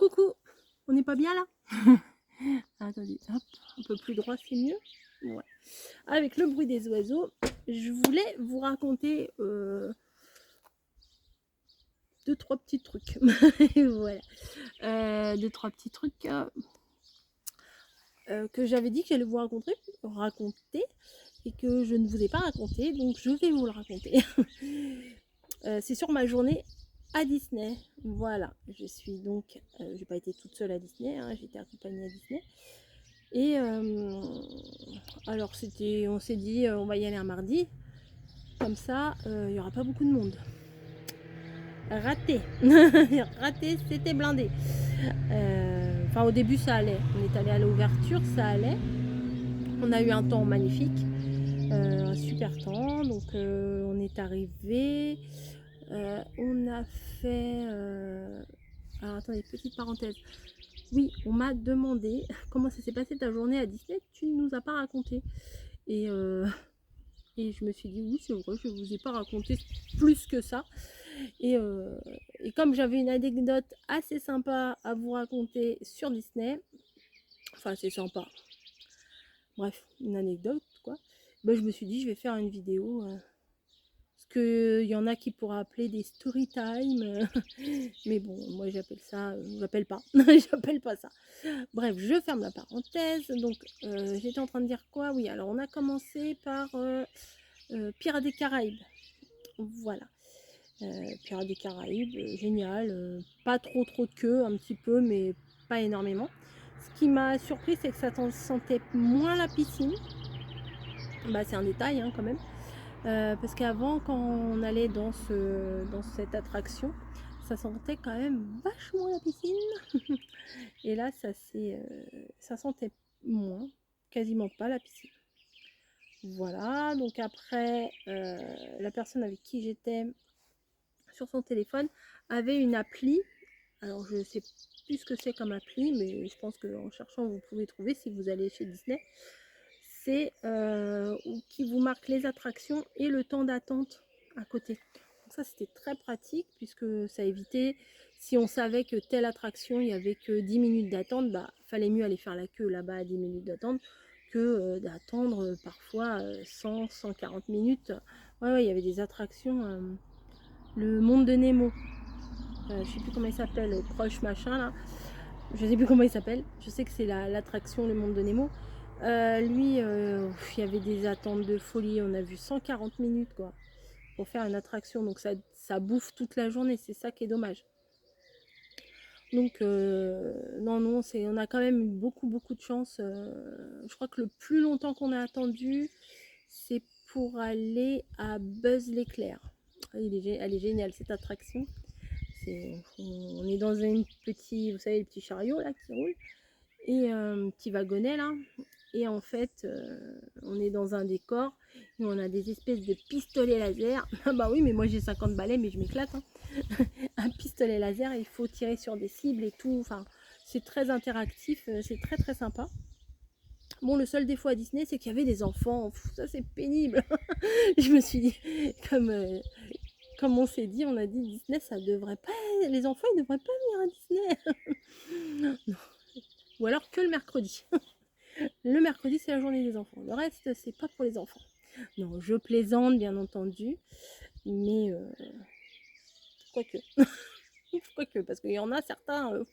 Coucou, on n'est pas bien là? Attendez, hop, un peu plus droit, c'est mieux. Ouais. Avec le bruit des oiseaux, je voulais vous raconter deux, trois petits trucs. Voilà. Deux, trois petits trucs que j'avais dit que j'allais vous raconter et que je ne vous ai pas raconté, donc je vais vous le raconter. C'est sur ma journée à Disney. Voilà, je suis donc, j'ai pas été toute seule à Disney, hein, j'ai été accompagnée à Disney. Et alors on s'est dit, on va y aller un mardi, comme ça, il y aura pas beaucoup de monde. Raté, raté, c'était blindé. Enfin, au début, ça allait. On est allé à l'ouverture, ça allait. On a eu un temps magnifique, un super temps. Donc, on est arrivé. On a fait. Alors, attendez, petite parenthèse. Oui, on m'a demandé comment ça s'est passé ta journée à Disney. Tu ne nous as pas raconté. Et je me suis dit, oui, c'est vrai, je ne vous ai pas raconté plus que ça. Et comme j'avais une anecdote assez sympa à vous raconter sur Disney, enfin, c'est sympa, bref, une anecdote, quoi, ben, je me suis dit, je vais faire une vidéo. Parce qu'il y en a qui pourraient appeler des story time. Mais bon, moi, j'appelle ça, j'appelle pas. J'appelle pas ça. Bref, je ferme la parenthèse. Donc, j'étais en train de dire quoi? Oui, alors on a commencé par Pirates des Caraïbes. Voilà. Pirates des Caraïbes, génial. Pas trop de queue, un petit peu, mais pas énormément. Ce qui m'a surpris, c'est que ça sentait moins la piscine. Bah, c'est un détail, hein, quand même. Parce qu'avant, quand on allait dans cette attraction, ça sentait quand même vachement la piscine. Et là, ça sentait moins, quasiment pas la piscine. Voilà, donc après, la personne avec qui j'étais sur son téléphone avait une appli. Alors, je ne sais plus ce que c'est comme appli, mais je pense qu'en cherchant, vous pouvez trouver si vous allez chez Disney. C'est qui vous marque les attractions et le temps d'attente à côté. Donc ça, c'était très pratique puisque ça évitait, si on savait que telle attraction, il n'y avait que 10 minutes d'attente, bah, fallait mieux aller faire la queue là-bas à 10 minutes d'attente que d'attendre parfois 100, 140 minutes. Ouais, il y avait des attractions, le monde de Nemo, je sais plus comment il s'appelle, Crush machin là, je sais plus comment il s'appelle, je sais que c'est l'attraction le monde de Nemo. Lui, il y avait des attentes de folie, on a vu 140 minutes quoi, pour faire une attraction, donc ça bouffe toute la journée, c'est ça qui est dommage. Donc non, on a quand même eu beaucoup de chance. Je crois que le plus longtemps qu'on a attendu, c'est pour aller à Buzz l'éclair. Elle est géniale cette attraction. On est dans un petit, vous savez, le petit chariot là qui roule, et un petit wagonnet là. Et en fait, on est dans un décor où on a des espèces de pistolets laser. Ah bah oui, mais moi j'ai 50 balais, mais je m'éclate. Hein. Un pistolet laser, il faut tirer sur des cibles et tout. Enfin, c'est très interactif, c'est très sympa. Bon, le seul défaut à Disney, c'est qu'il y avait des enfants. Pff, ça, c'est pénible. Je me suis dit, comme on s'est dit, on a dit Disney, ça devrait pas. Les enfants, ils devraient pas venir à Disney. Non. Ou alors que le mercredi. Le mercredi, c'est la journée des enfants. Le reste, c'est pas pour les enfants. Non, je plaisante, bien entendu. Mais quoique. Quoique, parce qu'il y en a certains.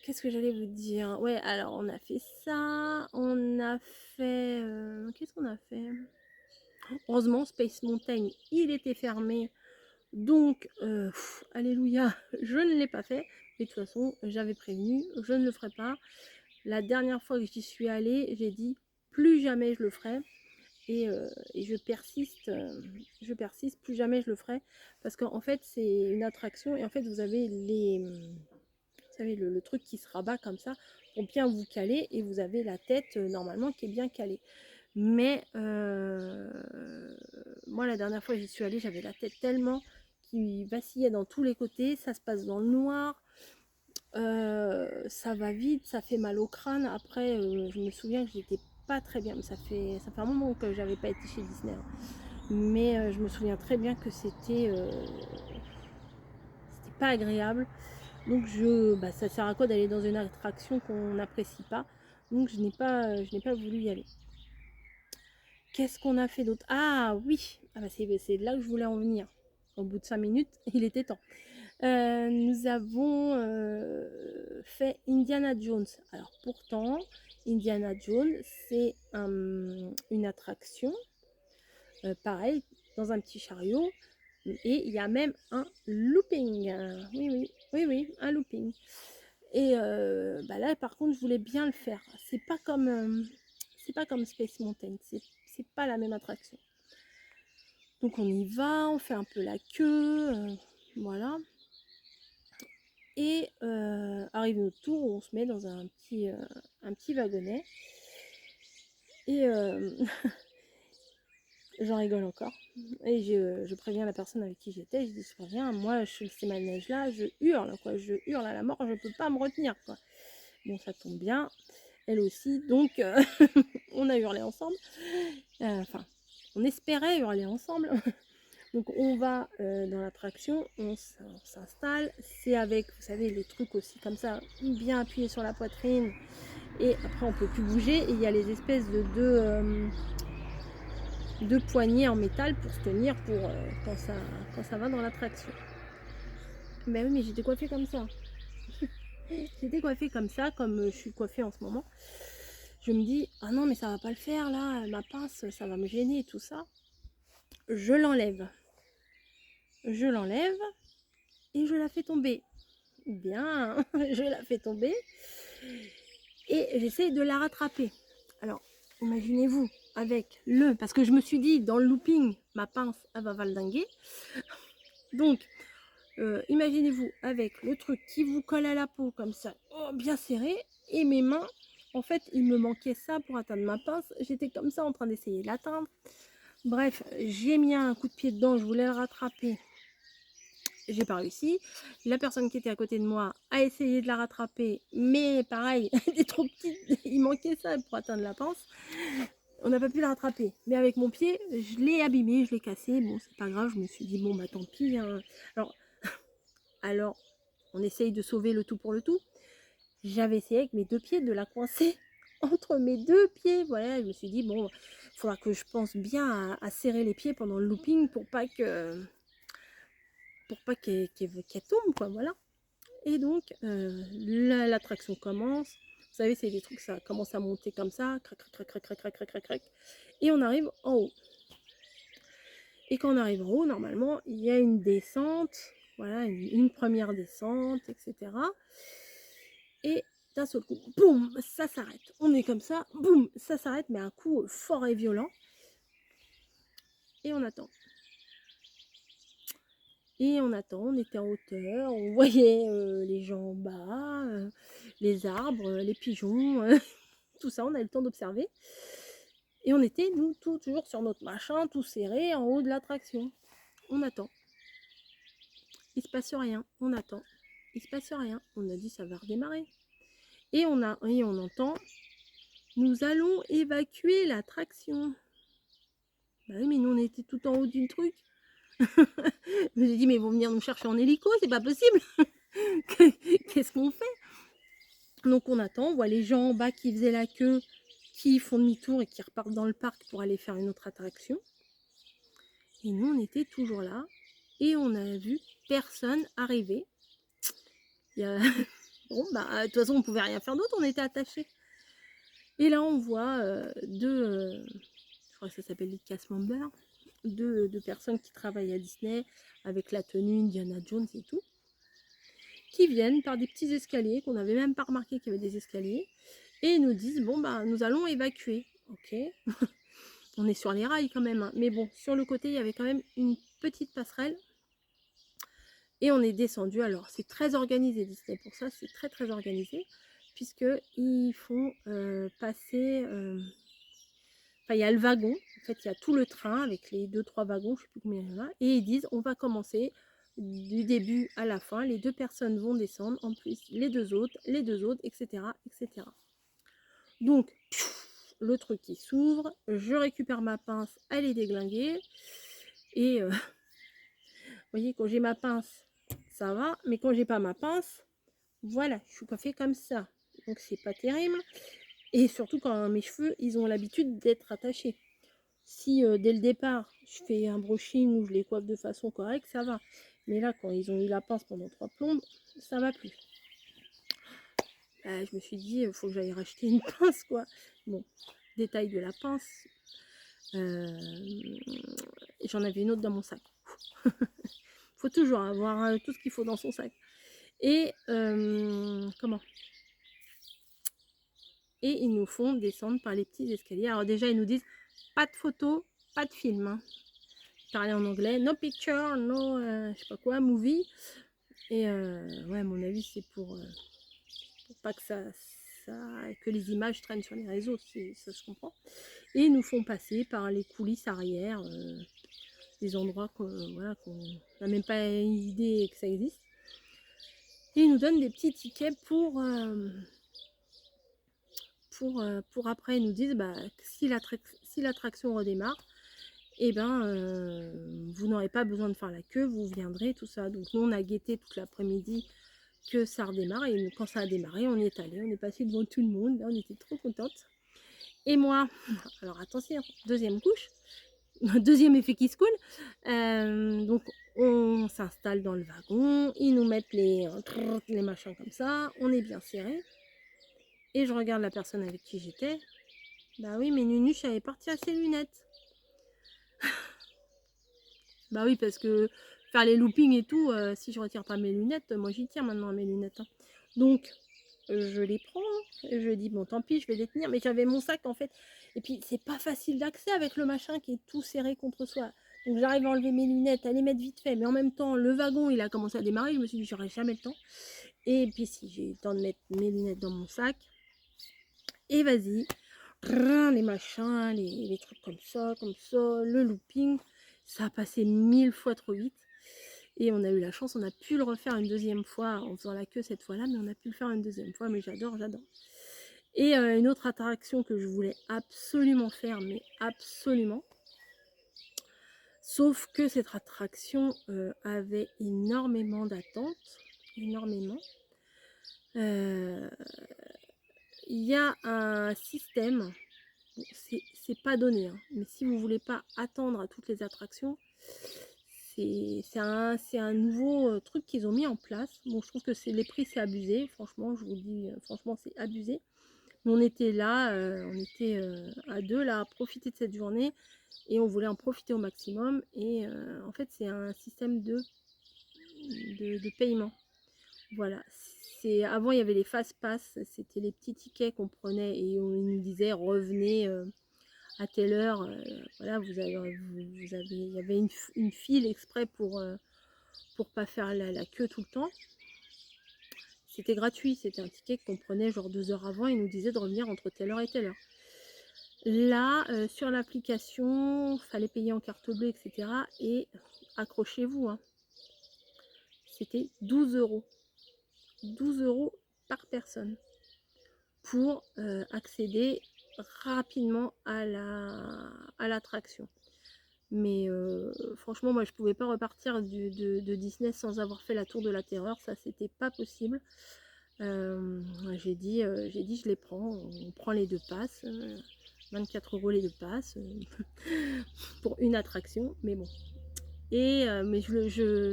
Qu'est-ce que j'allais vous dire? Ouais, alors on a fait ça. On a fait. Qu'est-ce qu'on a fait? Heureusement, Space Mountain, il était fermé. Donc, alléluia, je ne l'ai pas fait. Mais de toute façon, j'avais prévenu, je ne le ferai pas. La dernière fois que j'y suis allée, j'ai dit plus jamais je le ferai. Et je persiste, plus jamais je le ferai. Parce qu'en fait, c'est une attraction et en fait, vous avez vous savez, le truc qui se rabat comme ça pour bien vous caler et vous avez la tête normalement qui est bien calée. Mais moi, la dernière fois que j'y suis allée, j'avais la tête tellement qui vacillait dans tous les côtés. Ça se passe dans le noir. Ça va vite, ça fait mal au crâne. Après, je me souviens que j'étais pas très bien. Mais ça fait un moment que j'avais pas été chez Disney. Hein. Mais je me souviens très bien que c'était pas agréable. Donc ça sert à quoi d'aller dans une attraction qu'on n'apprécie pas? Donc je n'ai pas voulu y aller. Qu'est-ce qu'on a fait d'autre? Ah oui, c'est là que je voulais en venir. Au bout de 5 minutes, il était temps. Nous avons fait Indiana Jones. Alors pourtant, Indiana Jones, c'est une attraction, pareil, dans un petit chariot. Et il y a même un looping. Oui, un looping. Et là, par contre, je voulais bien le faire. C'est pas comme Space Mountain. C'est pas la même attraction. Donc on y va, on fait un peu la queue, voilà. Et arrive notre tour où on se met dans un petit wagonnet. Et j'en rigole encore. Et je préviens la personne avec qui j'étais. Je dis, je préviens, moi, je fais ces manèges-là, je hurle, quoi. Je hurle à la mort, je peux pas me retenir, quoi. Bon, ça tombe bien. Elle aussi. Donc, on a hurlé ensemble. Enfin, on espérait hurler ensemble. Donc on va dans l'attraction, on s'installe, c'est avec, vous savez, les trucs aussi comme ça, bien appuyés sur la poitrine, et après on peut plus bouger, et il y a les espèces de deux poignées en métal pour se tenir pour quand ça va dans l'attraction. Ben oui, mais j'étais coiffée comme ça. J'étais coiffée comme ça, comme je suis coiffée en ce moment. Je me dis, ah non mais ça va pas le faire là, ma pince, ça va me gêner et tout ça. Je l'enlève et je la fais tomber. Bien, je la fais tomber et j'essaie de la rattraper. Alors, imaginez-vous avec parce que je me suis dit, dans le looping, ma pince, elle va valdinguer. Donc, imaginez-vous avec le truc qui vous colle à la peau comme ça, bien serré, et mes mains, en fait, il me manquait ça pour atteindre ma pince. J'étais comme ça en train d'essayer de l'atteindre. Bref, j'ai mis un coup de pied dedans, je voulais le rattraper. J'ai pas réussi. La personne qui était à côté de moi a essayé de la rattraper, mais pareil, elle était trop petite, il manquait ça pour atteindre la pince. On n'a pas pu la rattraper, mais avec mon pied, je l'ai abîmé, je l'ai cassé. Bon, c'est pas grave, je me suis dit, bon, bah tant pis. Hein. Alors, on essaye de sauver le tout pour le tout. J'avais essayé avec mes deux pieds de la coincer entre mes deux pieds. Voilà, je me suis dit, bon, il faudra que je pense bien à serrer les pieds pendant le looping pour pas qu'elle tombe, quoi, voilà. Et donc, l'attraction commence. Vous savez, c'est des trucs, ça commence à monter comme ça, crac, crac, crac, crac, crac, crac, crac, crac, et on arrive en haut. Et quand on arrive en haut, normalement, il y a une descente, voilà, une première descente, etc. Et d'un seul coup, boum, ça s'arrête. On est comme ça, boum, ça s'arrête, mais un coup fort et violent. Et on attend. Et on attend, on était en hauteur, on voyait les gens en bas, les arbres, les pigeons, tout ça, on a eu le temps d'observer. Et on était, nous, toujours sur notre machin, tout serré, en haut de l'attraction. On attend. Il se passe rien, on attend. Il se passe rien. On a dit ça va redémarrer. Et on entend, nous allons évacuer l'attraction. Bah oui, mais nous on était tout en haut d'une truc. Je me suis dit, mais ils vont venir nous chercher en hélico, c'est pas possible. Qu'est-ce qu'on fait? Donc on attend, on voit les gens en bas qui faisaient la queue, qui font demi-tour et qui repartent dans le parc pour aller faire une autre attraction. Et nous, on était toujours là et on n'a vu personne arriver. Bon, de toute façon, on pouvait rien faire d'autre, on était attachés. Et là, on voit je crois que ça s'appelle les cast members, deux personnes qui travaillent à Disney avec la tenue Indiana Jones et tout, qui viennent par des petits escaliers, qu'on n'avait même pas remarqué qu'il y avait des escaliers, et nous disent, bon, nous allons évacuer. Ok, on est sur les rails quand même, hein. Mais bon, sur le côté, il y avait quand même une petite passerelle, et on est descendu. Alors, c'est très organisé, Disney, pour ça, c'est très très organisé, puisqu'ils font passer... Enfin, il y a le wagon, en fait, il y a tout le train avec les 2-3 wagons, je ne sais plus combien il y en a, et ils disent, on va commencer du début à la fin, les 2 personnes vont descendre, en plus les deux autres, etc., etc. Donc, le truc qui s'ouvre, je récupère ma pince, elle est déglinguée, et vous voyez, quand j'ai ma pince, ça va. Mais quand j'ai pas ma pince, voilà, je suis coiffée comme ça. Donc c'est pas terrible. Et surtout quand mes cheveux, ils ont l'habitude d'être attachés. Si dès le départ, je fais un brushing ou je les coiffe de façon correcte, ça va. Mais là, quand ils ont eu la pince pendant 3 plombes, ça va plus. Je me suis dit, il faut que j'aille racheter une pince, quoi. Bon, détail de la pince. J'en avais une autre dans mon sac. Faut toujours avoir tout ce qu'il faut dans son sac. Et comment? Et ils nous font descendre par les petits escaliers. Alors déjà, ils nous disent pas de photos, pas de film. Hein. Parler en anglais, no picture, no je sais pas quoi, movie. Et ouais, à mon avis, c'est pour pas que que les images traînent sur les réseaux, ça se comprend. Et ils nous font passer par les coulisses arrière, des endroits qu'on voilà, qu'on n'a même pas idée que ça existe. Et ils nous donnent des petits tickets pour après. Ils nous disent bah, si l'attraction redémarre, et ben vous n'aurez pas besoin de faire la queue, vous viendrez, tout ça. Donc nous on a guetté toute l'après-midi que ça redémarre, et quand ça a démarré, on y est allé, on est passé devant tout le monde, là on était trop contente. Et moi, alors attention, deuxième couche, deuxième effet qui se coule, donc on s'installe dans le wagon, ils nous mettent les machins comme ça, on est bien serré, et je regarde la personne avec qui j'étais, bah oui, mais Nunuche avait parti à ses lunettes. Bah oui, parce que faire les loopings et tout, si je retire pas mes lunettes, moi j'y tire maintenant à mes lunettes. Hein. Donc, je les prends, je dis bon tant pis, je vais les tenir, mais j'avais mon sac en fait. Et puis c'est pas facile d'accès avec le machin qui est tout serré contre soi. Donc j'arrive à enlever mes lunettes, à les mettre vite fait, mais en même temps le wagon il a commencé à démarrer, je me suis dit j'aurai jamais le temps. Et puis si j'ai eu le temps de mettre mes lunettes dans mon sac, et vas-y, les machins, les trucs comme ça, le looping, ça a passé 1000 fois trop vite. Et on a eu la chance, on a pu le refaire une deuxième fois en faisant la queue cette fois-là, mais on a pu le faire une deuxième fois, mais j'adore. Et une autre attraction que je voulais absolument faire, mais absolument, sauf que cette attraction avait énormément d'attentes, énormément. Il y a un système, bon, c'est pas donné, hein, mais si vous voulez pas attendre à toutes les attractions, c'est un nouveau truc qu'ils ont mis en place. Bon, je trouve que les prix c'est abusé, franchement, je vous dis, franchement c'est abusé. Mais on était là, on était à deux là à profiter de cette journée, et on voulait en profiter au maximum. Et en fait c'est un système de paiement. Voilà, avant il y avait les fast pass, c'était les petits tickets qu'on prenait et on nous disait revenez à telle heure, voilà, il y avait une file exprès pour pas faire la queue tout le temps. C'était gratuit, c'était un ticket qu'on prenait genre 2 heures avant, et nous disait de revenir entre telle heure et telle heure. Là, sur l'application, fallait payer en carte bleue, etc. Et accrochez-vous, hein, c'était 12 euros. 12 euros par personne pour accéder rapidement à l'attraction. Mais franchement, moi je pouvais pas repartir de Disney sans avoir fait la tour de la terreur, ça c'était pas possible. J'ai dit je les prends, on prend les 2 passes, 24 euros les 2 passes pour une attraction, mais bon. Et mais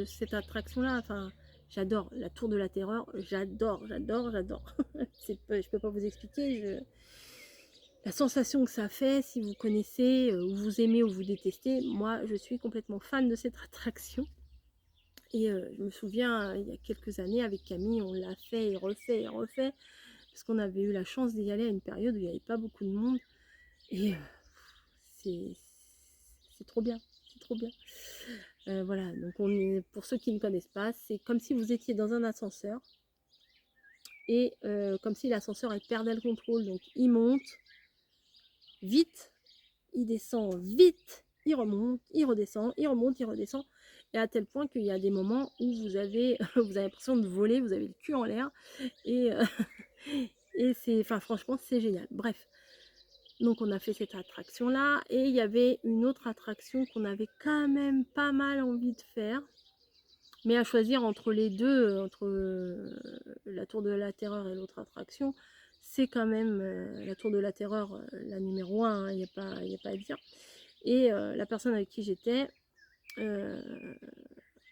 cette attraction là, enfin j'adore la tour de la terreur, j'adore. Je peux pas vous expliquer, la sensation que ça fait, si vous connaissez, ou vous aimez ou vous détestez, moi je suis complètement fan de cette attraction. Et je me souviens, il y a quelques années avec Camille, on l'a fait et refait, parce qu'on avait eu la chance d'y aller à une période où il n'y avait pas beaucoup de monde. Et c'est trop bien, c'est trop bien. Voilà, donc pour ceux qui ne connaissent pas, c'est comme si vous étiez dans un ascenseur, et comme si l'ascenseur perdait le contrôle, donc il monte vite, il descend vite, il remonte, il redescend, il remonte, il redescend, et à tel point qu'il y a des moments où vous avez l'impression de voler, vous avez le cul en l'air, et, et franchement c'est génial. Bref, donc on a fait cette attraction là, et il y avait une autre attraction qu'on avait quand même pas mal envie de faire, Mais à choisir entre les deux, entre la Tour de la Terreur et l'autre attraction, c'est quand même la Tour de la Terreur, la numéro 1, il n'y a pas à dire. Et la personne avec qui j'étais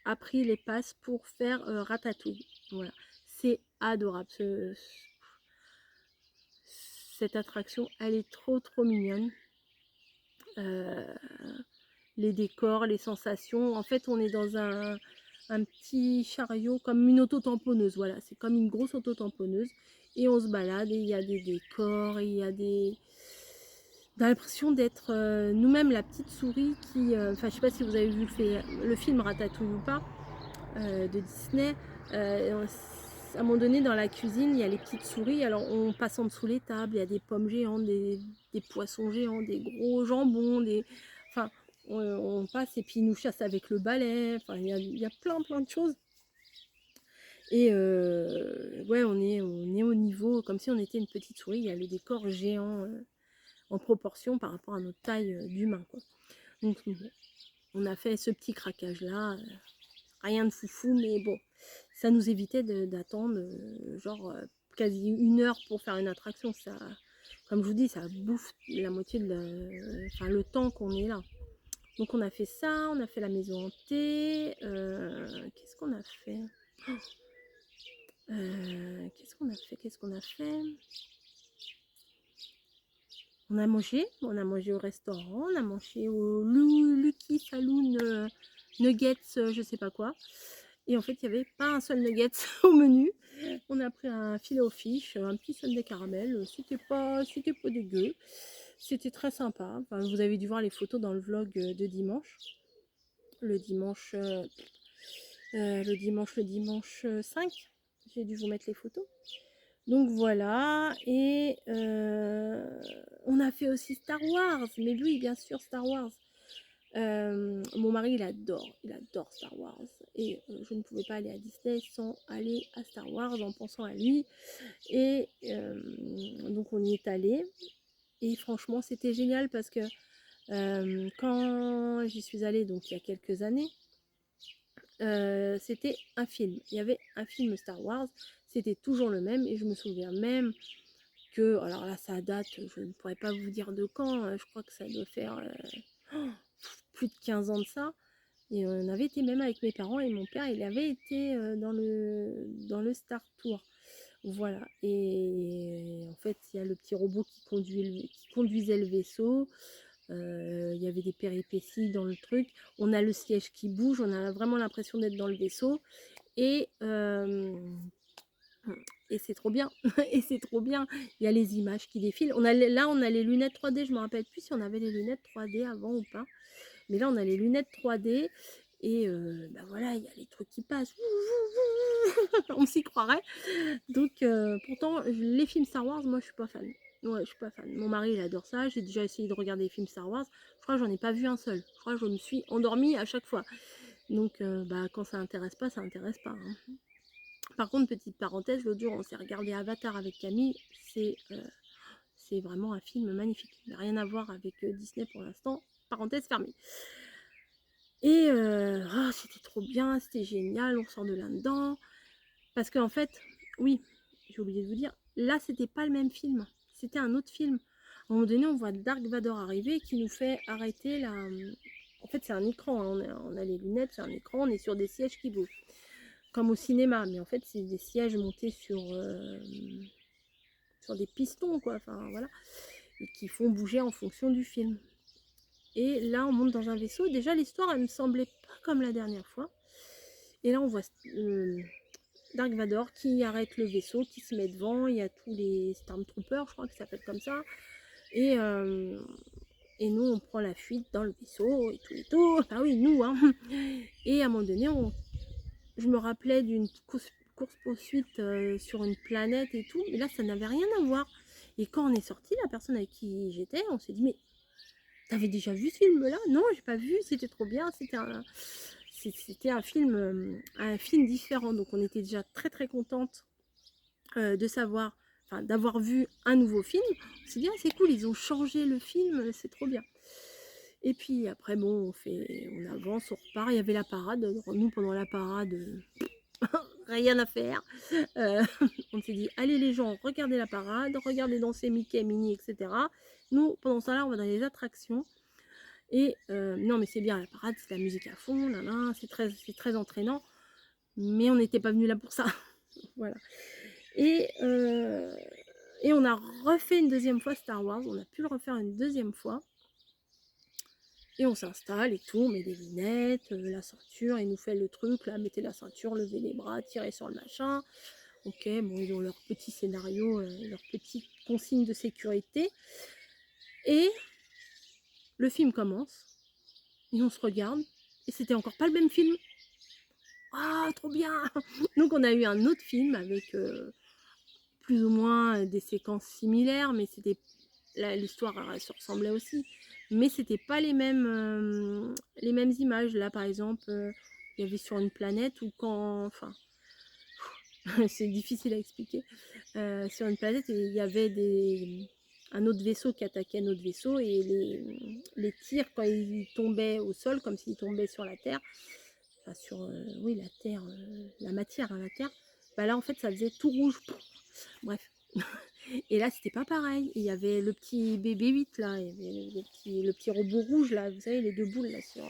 a pris les passes pour faire Ratatouille. Voilà, c'est adorable. Cette attraction, elle est trop mignonne. Les décors, les sensations. En fait, on est dans un petit chariot, comme une auto-tamponneuse. Voilà, c'est comme une grosse auto-tamponneuse. Et on se balade et il y a des décors, et il y a des... On a l'impression d'être nous-mêmes la petite souris qui... Enfin, je sais pas si vous avez vu le film Ratatouille ou pas, de Disney. À un moment donné, dans la cuisine, il y a les petites souris. Alors, on passe en dessous les tables, il y a des pommes géantes, des poissons géants, des gros jambons, des... Enfin, on passe et puis ils nous chassent avec le balai. Enfin, il y a plein de choses. Et ouais, on est au niveau, comme si on était une petite souris. Il y a le décor géant en proportion par rapport à notre taille d'humain, quoi. Donc, on a fait ce petit craquage-là. Rien de foufou, mais bon, ça nous évitait d'attendre genre quasi 1 heure pour faire une attraction. Ça, comme je vous dis, ça bouffe la moitié enfin, le temps qu'on est là. Donc on a fait ça, on a fait la maison hantée. Qu'est-ce qu'on a fait? Qu'est-ce qu'on a fait? On a mangé au restaurant, on a mangé au Lucky Saloon Nuggets, je sais pas quoi. Et en fait, il n'y avait pas un seul nugget au menu. On a pris un filet aux fiches, un petit sundae caramel. C'était pas dégueu. C'était très sympa. Enfin, vous avez dû voir les photos dans le vlog de dimanche. Le dimanche 5. J'ai dû vous mettre les photos. Donc voilà. Et on a fait aussi Star Wars. Mais oui, bien sûr, Star Wars. Mon mari, il adore Star Wars. Et je ne pouvais pas aller à Disney sans aller à Star Wars en pensant à lui. Et donc on y est allé. Et franchement, c'était génial parce que quand j'y suis allée, donc il y a quelques années, c'était un film. Il y avait un film Star Wars. C'était toujours le même. Et je me souviens même que, alors là, ça date, je ne pourrais pas vous dire de quand. Je crois que ça doit faire... plus de 15 ans de ça. Et on avait été même avec mes parents et mon père, il avait été dans le Star Tour. Voilà. Et en fait, il y a le petit robot qui conduisait le vaisseau. Il y avait des péripéties dans le truc. On a le siège qui bouge. On a vraiment l'impression d'être dans le vaisseau. Et c'est trop bien. Et c'est trop bien. Il y a les images qui défilent. Là, on a les lunettes 3D. Je me rappelle plus si on avait les lunettes 3D avant ou pas. Mais là, on a les lunettes 3D et bah voilà, il y a les trucs qui passent. On s'y croirait. Donc, pourtant, les films Star Wars, moi, je suis pas fan. Ouais, je suis pas fan. Mon mari, il adore ça. J'ai déjà essayé de regarder les films Star Wars. Je crois que j'en ai pas vu un seul. Je crois que je me suis endormie à chaque fois. Donc, bah, quand ça intéresse pas, ça intéresse pas. Hein. Par contre, petite parenthèse, l'autre jour, on s'est regardé Avatar avec Camille. C'est vraiment un film magnifique. Il n'a rien à voir avec Disney pour l'instant. Parenthèse fermée. Et c'était trop bien, c'était génial, on sort de là-dedans. Parce qu'en fait, oui, j'ai oublié de vous dire, là, c'était pas le même film. C'était un autre film. À un moment donné, on voit Dark Vador arriver qui nous fait arrêter la... En fait, c'est un écran, hein. On a les lunettes, c'est un écran, on est sur des sièges qui bougent. Comme au cinéma, mais en fait, c'est des sièges montés sur des pistons, quoi. Enfin, voilà. Et qui font bouger en fonction du film. Et là, on monte dans un vaisseau. Déjà, l'histoire, elle me semblait pas comme la dernière fois. Et là, on voit Dark Vador qui arrête le vaisseau, qui se met devant. Il y a tous les Stormtroopers, je crois qu'ils s'appellent comme ça. Et nous, on prend la fuite dans le vaisseau et tout. Enfin oui, nous, hein. Et à un moment donné, je me rappelais d'une course-poursuite sur une planète et tout. Mais là, ça n'avait rien à voir. Et quand on est sorti, la personne avec qui j'étais, on s'est dit, mais t'avais déjà vu ce film-là? Non, j'ai pas vu, c'était trop bien, c'était un film différent, donc on était déjà très contente de savoir, enfin d'avoir vu un nouveau film. On s'est dit, ah, c'est cool, ils ont changé le film, c'est trop bien. Et puis après, bon, on avance, on repart. Il y avait la parade. Nous, pendant la parade, rien à faire. Euh, on s'est dit, allez les gens, regardez la parade, regardez danser Mickey, Minnie, etc. Nous, pendant ça là, on va dans les attractions. Et non, mais c'est bien, la parade, c'est la musique à fond, là, là, c'est très entraînant. Mais on n'était pas venu là pour ça. Voilà. Et, et on a refait une deuxième fois Star Wars. On a pu le refaire une deuxième fois. Et on s'installe et tout, on met des lunettes, la ceinture, il nous fait le truc, là, mettez la ceinture, levez les bras, tirez sur le machin. Ok, bon, ils ont leur petit scénario, leur petite consigne de sécurité. Et le film commence, et on se regarde, et c'était encore pas le même film. Ah, trop bien. Donc on a eu un autre film avec plus ou moins des séquences similaires, mais c'était l'histoire se ressemblait aussi, mais c'était pas les mêmes images. Là par exemple, il y avait sur une planète où quand, enfin, c'est difficile à expliquer, sur une planète il y avait un autre vaisseau qui attaquait un autre vaisseau, et les tirs quand ils tombaient au sol, comme s'ils tombaient sur la terre, enfin sur oui la terre, la matière, hein, la terre, bah là en fait ça faisait tout rouge. Bref. Et là, c'était pas pareil. Il y avait le petit bébé 8 là, il y avait le petit robot rouge là, vous savez, les deux boules là sur.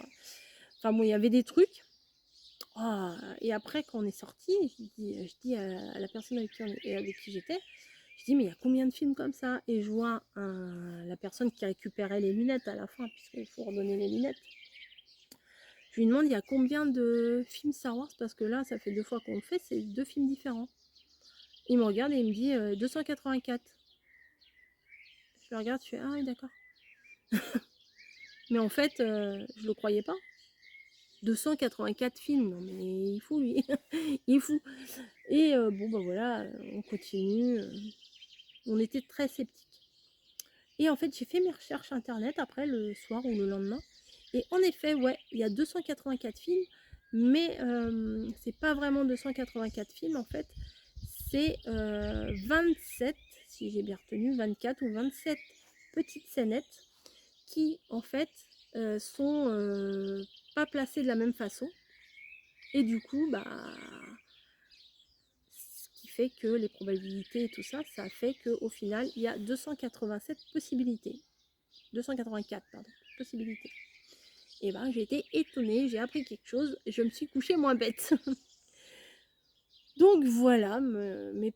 Enfin bon, il y avait des trucs. Oh, et après, quand on est sorti, je dis à la personne avec qui j'étais, je dis, mais il y a combien de films comme ça? Et je vois la personne qui récupérait les lunettes à la fin, puisqu'il faut redonner les lunettes. Je lui demande, il y a combien de films Star Wars? Parce que là, ça fait 2 fois qu'on le fait, c'est 2 films différents. Il me regarde et il me dit 284. Je le regarde, je fais, ah oui, d'accord. Mais en fait, je le croyais pas. 284 films, non mais il est fou lui, il est fou. Et bon bah voilà, on continue, on était très sceptiques. Et en fait, j'ai fait mes recherches internet après le soir ou le lendemain. Et en effet, ouais, il y a 284 films, mais c'est pas vraiment 284 films en fait. C'est 27, si j'ai bien retenu, 24 ou 27 petites scénettes qui en fait sont pas placées de la même façon. Et du coup, bah, ce qui fait que les probabilités et tout ça, ça fait qu'au final, il y a 287 possibilités. 284, pardon, possibilités. Et ben, j'ai été étonnée, j'ai appris quelque chose, je me suis couchée moins bête. Donc voilà, nos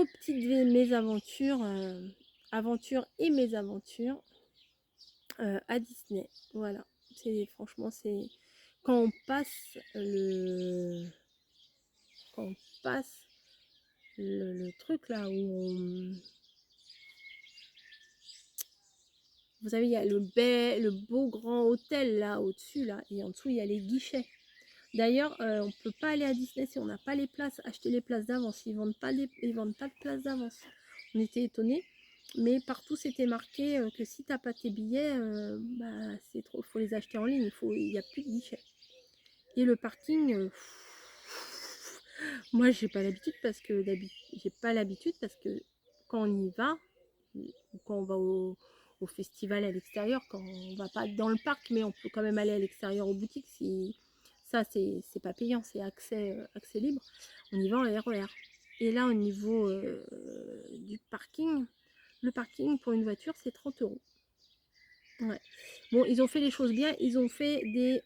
petites mésaventures, aventures et mésaventures à Disney. Voilà, franchement, c'est quand on passe quand on passe le truc là où on... Vous savez, il y a le beau grand hôtel là au-dessus là, et en dessous il y a les guichets. D'ailleurs, on ne peut pas aller à Disney si on n'a pas les places, acheter les places d'avance. Ils vendent pas de places d'avance. On était étonnés, mais partout c'était marqué que si t'as pas tes billets, bah c'est trop, faut les acheter en ligne. Il y a plus de guichets. Et le parking, moi j'ai pas l'habitude parce que quand on y va, ou quand on va au festival à l'extérieur, quand on va pas dans le parc, mais on peut quand même aller à l'extérieur aux boutiques. Si ça c'est pas payant, c'est accès libre. On y va en RER. Et là au niveau du parking, le parking pour une voiture c'est 30 €. Ouais. Bon, ils ont fait les choses bien, ils ont fait des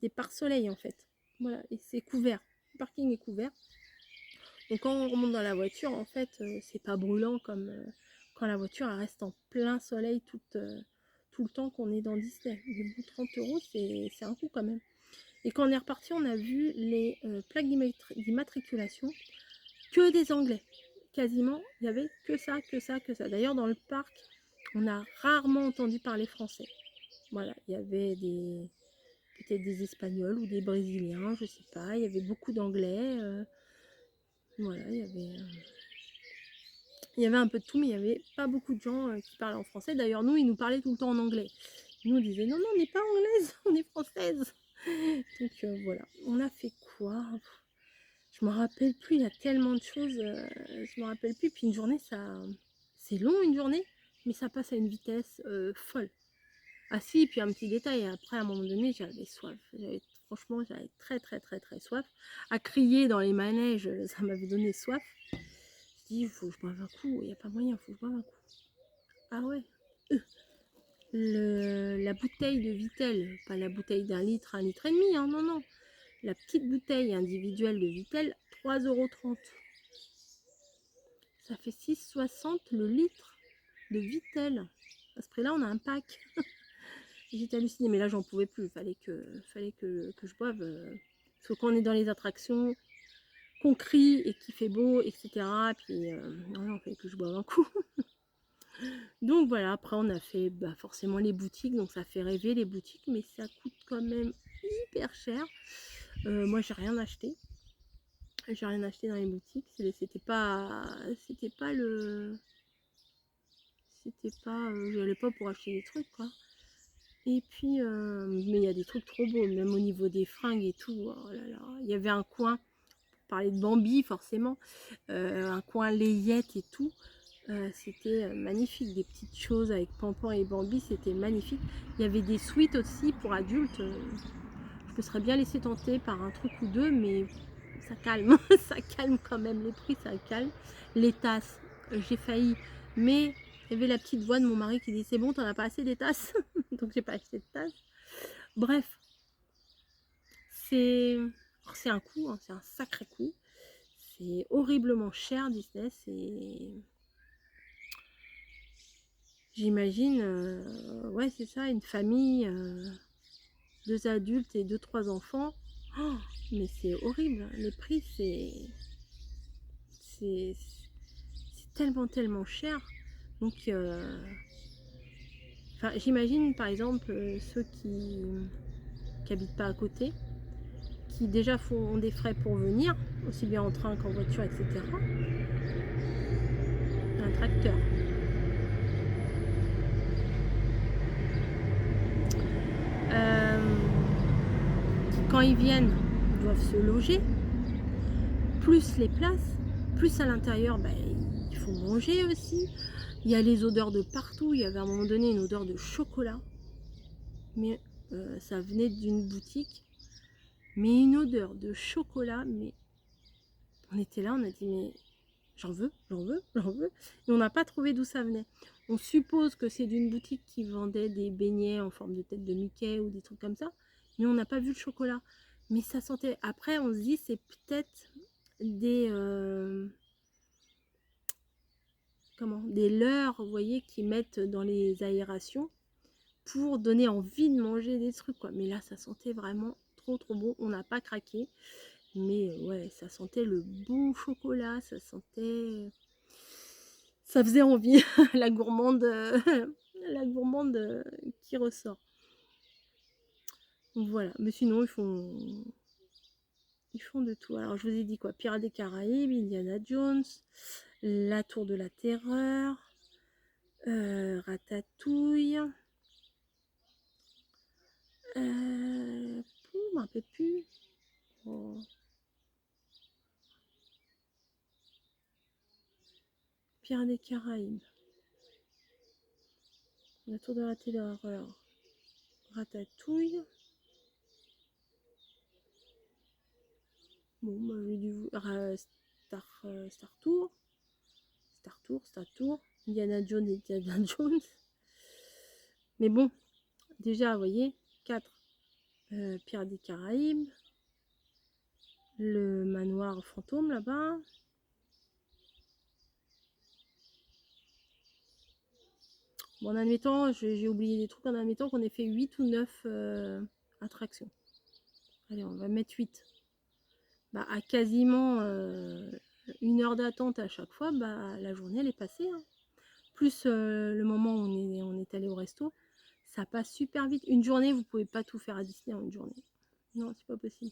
pare-soleil en fait. Voilà, et c'est couvert. Le parking est couvert. Donc quand on remonte dans la voiture, en fait, c'est pas brûlant comme quand la voiture elle reste en plein soleil tout le temps qu'on est dans Disney. Mais bon, 30 €, c'est un coup quand même. Et quand on est reparti, on a vu les plaques d'immatriculation, que des Anglais. Quasiment, il y avait que ça, que ça, que ça. D'ailleurs, dans le parc, on a rarement entendu parler français. Voilà, il y avait peut-être des Espagnols ou des Brésiliens, je sais pas. Il y avait beaucoup d'Anglais. Voilà, il y avait un peu de tout, mais il n'y avait pas beaucoup de gens qui parlaient en français. D'ailleurs, nous, ils nous parlaient tout le temps en anglais. Ils nous disaient non, non, on n'est pas anglaise, on est française. Donc voilà, on a fait quoi? Je me rappelle plus, il y a tellement de choses, je me rappelle plus. Puis une journée, c'est long une journée, mais ça passe à une vitesse folle. Ah si, puis un petit détail, après à un moment donné, j'avais soif. Franchement, j'avais très, très, très, très soif. À crier dans les manèges, ça m'avait donné soif. Je dis: «Il faut que je boive un coup, il y a pas moyen, il faut que je boive un coup». Ah ouais, la bouteille de Vittel, pas la bouteille d'1 litre, 1 litre et demi, hein, non, non. La petite bouteille individuelle de Vittel, 3,30 €. Ça fait 6,60 € le litre de Vittel. À ce prix-là, on a un pack. J'étais hallucinée, mais là, j'en pouvais plus. Fallait que je boive. Parce que quand on est dans les attractions, qu'on crie et qu'il fait beau, etc. Puis, non, non, fallait que je boive un coup. Donc voilà, après, on a fait bah, forcément les boutiques. Donc ça fait rêver les boutiques, mais ça coûte quand même hyper cher. Moi, j'ai rien acheté. J'ai rien acheté dans les boutiques. C'était pas le. C'était pas. J'y allais pas pour acheter des trucs, quoi. Et puis, mais il y a des trucs trop beaux, même au niveau des fringues et tout. Oh là là. Il y avait un coin, pour parler de Bambi forcément, un coin layette et tout. C'était magnifique, des petites choses avec Pampan et Bambi, c'était magnifique. Il y avait des suites aussi pour adultes. Je me serais bien laissé tenter par un truc ou deux, mais ça calme, ça calme quand même, les prix ça calme. Les tasses, j'ai failli, mais il y avait la petite voix de mon mari qui dit c'est bon, t'en as pas assez des tasses, donc j'ai pas acheté de tasses. Bref, c'est un coup, hein, c'est un sacré coup. C'est horriblement cher Disney, c'est j'imagine, ouais c'est ça, une famille, 2 adultes et 2-3 enfants. Oh, mais c'est horrible, les prix c'est tellement, tellement cher. Donc, enfin, j'imagine par exemple ceux qui habitent pas à côté, qui déjà font des frais pour venir, aussi bien en train qu'en voiture, etc. Un tracteur. Quand ils viennent, ils doivent se loger, plus les places, plus à l'intérieur, bah, il faut manger aussi. Il y a les odeurs de partout. Il y avait à un moment donné une odeur de chocolat, mais ça venait d'une boutique, mais une odeur de chocolat, mais on était là, on a dit mais j'en veux, j'en veux, j'en veux, et on n'a pas trouvé d'où ça venait. On suppose que c'est d'une boutique qui vendait des beignets en forme de tête de Mickey ou des trucs comme ça, mais on n'a pas vu le chocolat. Mais ça sentait. Après, on se dit c'est peut-être des des leurres, vous voyez, qui mettent dans les aérations pour donner envie de manger des trucs, quoi. Mais là, ça sentait vraiment trop trop bon. On n'a pas craqué, mais ouais, ça sentait le bon chocolat, ça faisait envie. La gourmande, la gourmande qui ressort. Donc voilà, mais sinon ils font de tout. Alors je vous ai dit quoi, Pirates des Caraïbes, Indiana Jones, La Tour de la Terreur, Ratatouille, je m'en rappelle plus. Oh. Pirates des Caraïbes, La Tour de la Terreur, Ratatouille. Bon, bah, j'ai dû Star Tour, Star Tour, Indiana Jones et Indiana Jones. Mais bon, déjà, vous voyez, 4 Pirates des Caraïbes, le manoir fantôme là-bas. Bon, en admettant, j'ai oublié des trucs, en admettant qu'on ait fait 8 ou 9 attractions. Allez, on va mettre 8. Bah, à quasiment 1 heure d'attente à chaque fois, bah, la journée elle est passée. Hein. Plus le moment où on est allé au resto, ça passe super vite. Une journée, vous pouvez pas tout faire à Disney en une journée. Non, c'est pas possible.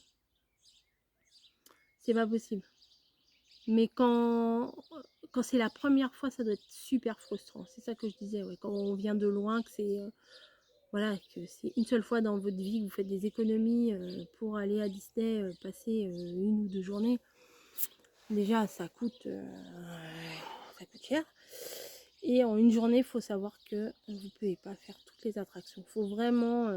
C'est pas possible. Mais quand c'est la première fois, ça doit être super frustrant. C'est ça que je disais, ouais. Quand on vient de loin, que c'est voilà, que c'est une seule fois dans votre vie que vous faites des économies pour aller à Disney, passer 1 ou 2 journées. Déjà, ça coûte cher. Et en une journée, il faut savoir que vous ne pouvez pas faire toutes les attractions. Il faut vraiment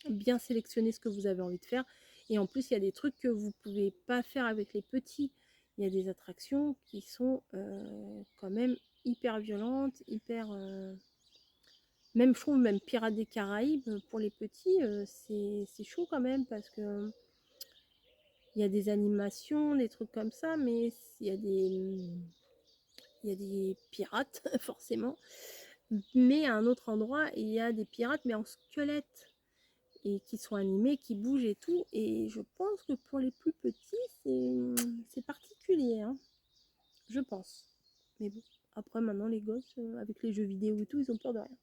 bien sélectionner ce que vous avez envie de faire. Et en plus, il y a des trucs que vous ne pouvez pas faire avec les petits. Il y a des attractions qui sont quand même hyper violentes, hyper... Même, je trouve, même Pirates des Caraïbes, pour les petits, c'est chaud quand même, parce que il y a des animations, des trucs comme ça, mais il y a des pirates, forcément. Mais à un autre endroit, il y a des pirates, mais en squelette, et qui sont animés, qui bougent et tout. Et je pense que pour les plus petits, c'est particulier, hein, je pense. Mais bon, après, maintenant, les gosses, avec les jeux vidéo et tout, ils ont peur de rien.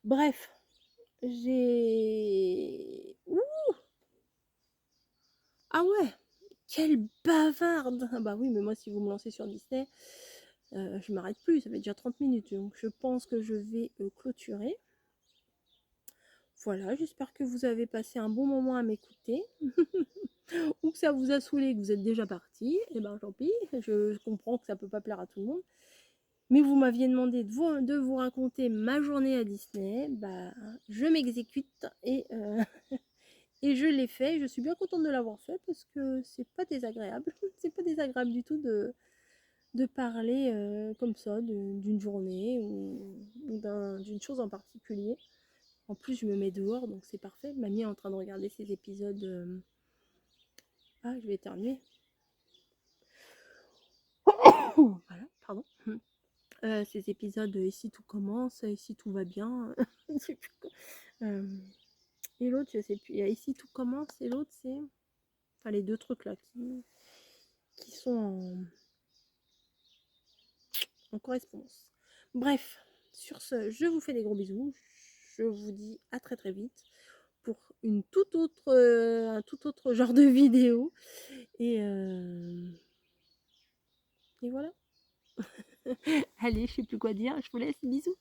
Bref, j'ai... Ouh, ah ouais, quelle bavarde! Ah bah oui, mais moi, si vous me lancez sur Disney, je m'arrête plus, ça fait déjà 30 minutes. Donc, je pense que je vais clôturer. Voilà, j'espère que vous avez passé un bon moment à m'écouter. Ou que ça vous a saoulé, que vous êtes déjà parti. Et ben tant pis, je comprends que ça peut pas plaire à tout le monde. Mais vous m'aviez demandé de vous raconter ma journée à Disney. Bah, je m'exécute et je l'ai fait. Je suis bien contente de l'avoir fait parce que c'est pas désagréable. C'est pas désagréable du tout de parler comme ça d'une journée ou d'une chose en particulier. En plus, je me mets dehors, donc c'est parfait. Mamie est en train de regarder ces épisodes. Ah, je vais éternuer. Voilà, pardon. Ces épisodes Ici tout commence, Ici tout va bien. Euh, et l'autre, je sais plus. Il y a Ici tout commence et l'autre, c'est. Enfin, les deux trucs là qui sont en correspondance. Bref, sur ce, je vous fais des gros bisous. Je vous dis à très très vite pour une un tout autre genre de vidéo. Et voilà. Allez, je sais plus quoi dire. Je vous laisse. Bisous.